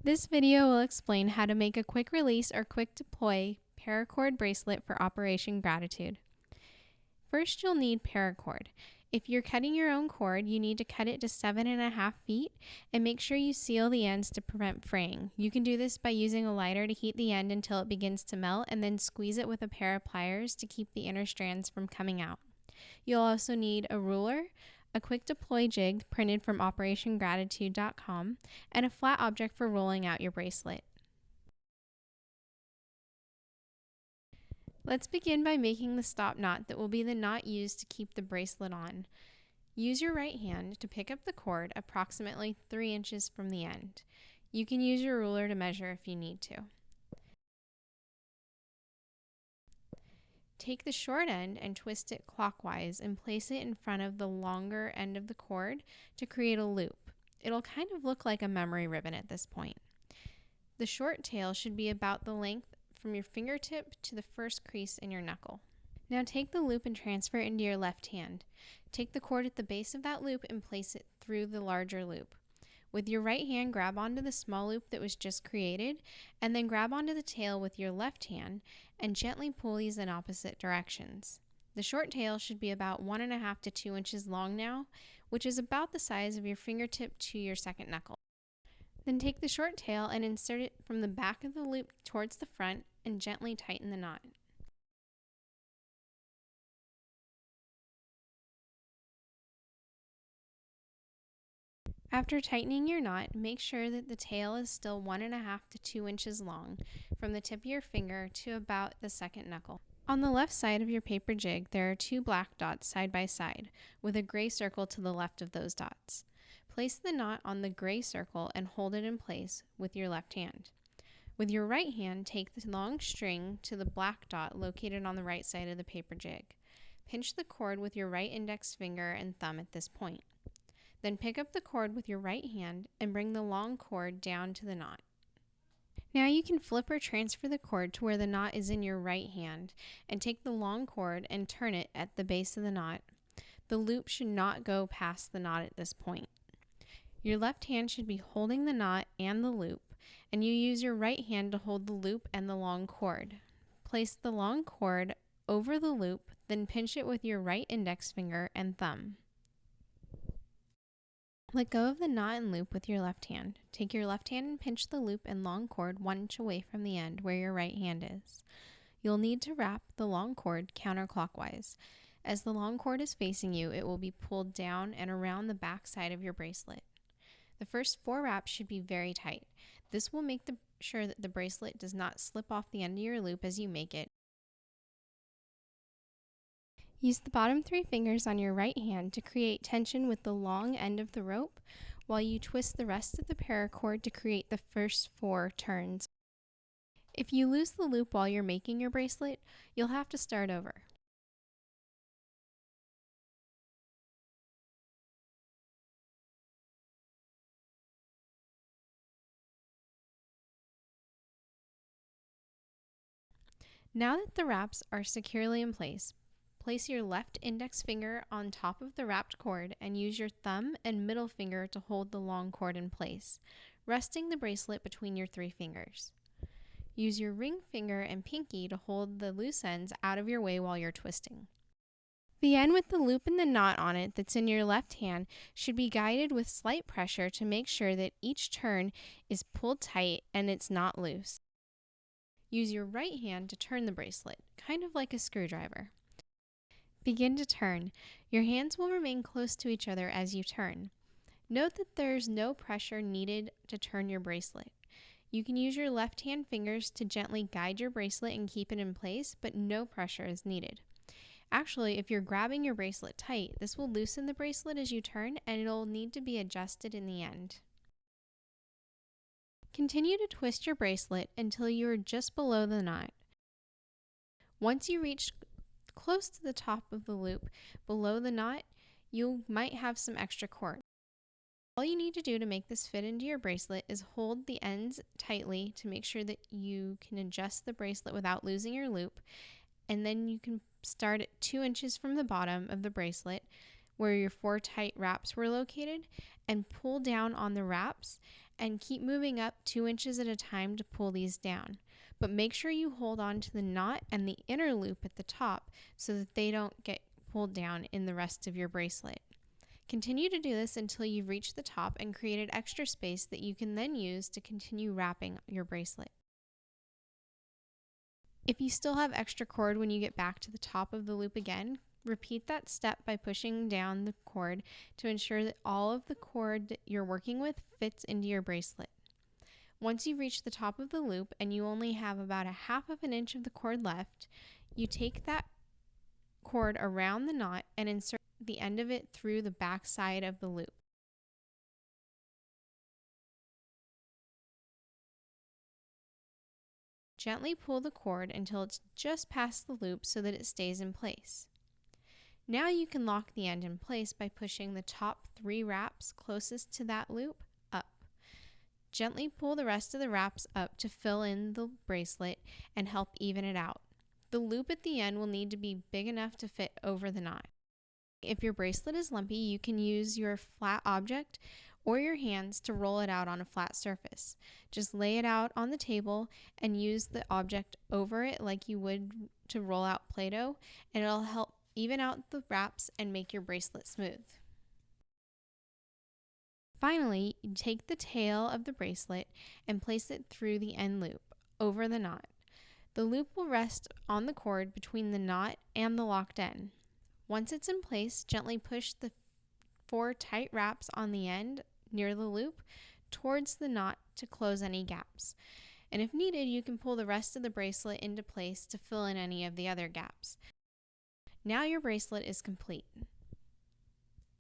This video will explain how to make a quick release or quick deploy paracord bracelet for Operation Gratitude. First, you'll need paracord. If you're cutting your own cord, you need to cut it to 7.5 feet and make sure you seal the ends to prevent fraying. You can do this by using a lighter to heat the end until it begins to melt and then squeeze it with a pair of pliers to keep the inner strands from coming out. You'll also need a ruler, a quick deploy jig printed from operationgratitude.com, and a flat object for rolling out your bracelet. Let's begin by making the stop knot that will be the knot used to keep the bracelet on. Use your right hand to pick up the cord approximately 3 inches from the end. You can use your ruler to measure if you need to. Take the short end and twist it clockwise and place it in front of the longer end of the cord to create a loop. It'll kind of look like a memory ribbon at this point. The short tail should be about the length from your fingertip to the first crease in your knuckle. Now take the loop and transfer it into your left hand. Take the cord at the base of that loop and place it through the larger loop. With your right hand, grab onto the small loop that was just created, and then grab onto the tail with your left hand and gently pull these in opposite directions. The short tail should be about 1.5 to 2 inches long now, which is about the size of your fingertip to your second knuckle. Then take the short tail and insert it from the back of the loop towards the front and gently tighten the knot. After tightening your knot, make sure that the tail is still 1.5 to 2 inches long from the tip of your finger to about the second knuckle. On the left side of your paper jig, there are 2 black dots side by side, with a gray circle to the left of those dots. Place the knot on the gray circle and hold it in place with your left hand. With your right hand, take the long string to the black dot located on the right side of the paper jig. Pinch the cord with your right index finger and thumb at this point. Then pick up the cord with your right hand and bring the long cord down to the knot. Now you can flip or transfer the cord to where the knot is in your right hand and take the long cord and turn it at the base of the knot. The loop should not go past the knot at this point. Your left hand should be holding the knot and the loop, and you use your right hand to hold the loop and the long cord. Place the long cord over the loop, then pinch it with your right index finger and thumb. Let go of the knot and loop with your left hand. Take your left hand and pinch the loop and long cord 1 inch away from the end where your right hand is. You'll need to wrap the long cord counterclockwise. As the long cord is facing you, it will be pulled down and around the back side of your bracelet. The first 4 wraps should be very tight. This will make sure that the bracelet does not slip off the end of your loop as you make it. Use the bottom 3 fingers on your right hand to create tension with the long end of the rope while you twist the rest of the paracord to create the first 4 turns. If you lose the loop while you're making your bracelet, you'll have to start over. Now that the wraps are securely in place your left index finger on top of the wrapped cord and use your thumb and middle finger to hold the long cord in place, resting the bracelet between your 3 fingers. Use your ring finger and pinky to hold the loose ends out of your way while you're twisting. The end with the loop and the knot on it that's in your left hand should be guided with slight pressure to make sure that each turn is pulled tight and it's not loose. Use your right hand to turn the bracelet, kind of like a screwdriver. Begin to turn. Your hands will remain close to each other as you turn. Note that there's no pressure needed to turn your bracelet. You can use your left hand fingers to gently guide your bracelet and keep it in place, but no pressure is needed. Actually, if you're grabbing your bracelet tight, this will loosen the bracelet as you turn and it'll need to be adjusted in the end. Continue to twist your bracelet until you are just below the knot. Once you reach close to the top of the loop below the knot, you might have some extra cord. All you need to do to make this fit into your bracelet is hold the ends tightly to make sure that you can adjust the bracelet without losing your loop, and then you can start at 2 inches from the bottom of the bracelet where your 4 tight wraps were located and pull down on the wraps and keep moving up 2 inches at a time to pull these down. But make sure you hold on to the knot and the inner loop at the top so that they don't get pulled down in the rest of your bracelet. Continue to do this until you've reached the top and created extra space that you can then use to continue wrapping your bracelet. If you still have extra cord when you get back to the top of the loop again, repeat that step by pushing down the cord to ensure that all of the cord that you're working with fits into your bracelet. Once you reach the top of the loop and you only have about 1/2 of an inch of the cord left, you take that cord around the knot and insert the end of it through the back side of the loop. Gently pull the cord until it's just past the loop so that it stays in place. Now you can lock the end in place by pushing the top 3 wraps closest to that loop up. Gently pull the rest of the wraps up to fill in the bracelet and help even it out. The loop at the end will need to be big enough to fit over the knot. If your bracelet is lumpy, you can use your flat object or your hands to roll it out on a flat surface. Just lay it out on the table and use the object over it like you would to roll out Play-Doh, and it'll help even out the wraps and make your bracelet smooth. Finally, you take the tail of the bracelet and place it through the end loop, over the knot. The loop will rest on the cord between the knot and the locked end. Once it's in place, gently push the 4 tight wraps on the end near the loop towards the knot to close any gaps. And if needed, you can pull the rest of the bracelet into place to fill in any of the other gaps. Now your bracelet is complete.